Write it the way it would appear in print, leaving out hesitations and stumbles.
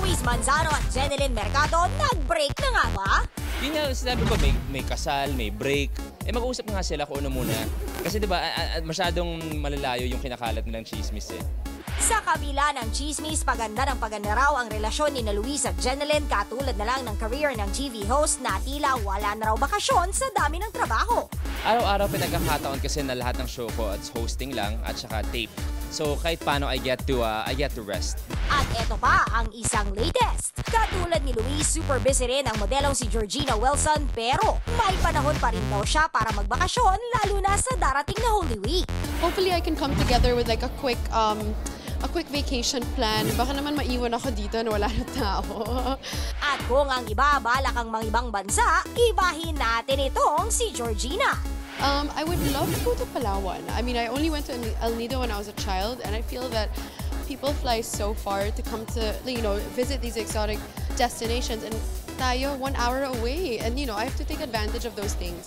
Luis Manzano at Jeneline Mercado, nag-break na nga ba? Yun nga, sinabi ko, may kasal, may break. Mag-uusap nga sila kung ano muna. Kasi diba, masyadong malalayo yung kinakalat nilang chismis eh. Sa kabila ng chismis, paganda raw ang relasyon ni na Luis at Jeneline, katulad na lang ng career ng TV host na tila wala na raw bakasyon sa dami ng trabaho. Araw-araw pinagkakataon kasi na lahat ng show ko at hosting lang at saka tape. So kahit paano I get to rest. At eto pa ang isang latest. Katulad ni Luis, super busy rin ang modelong si Georgina Wilson, pero may panahon pa rin daw siya para magbakasyon, lalo na sa darating na Holy Week. Hopefully I can come together with like a quick vacation plan. Baka naman maiwan ako dito na wala na tao. At kung ang iba balak ang mga ibang bansa, ibahin natin itong si Georgina. I would love to go to Palawan. I mean, I only went to El Nido when I was a child, and I feel that people fly so far to come to, visit these exotic destinations, and tayo 1 hour away, and I have to take advantage of those things.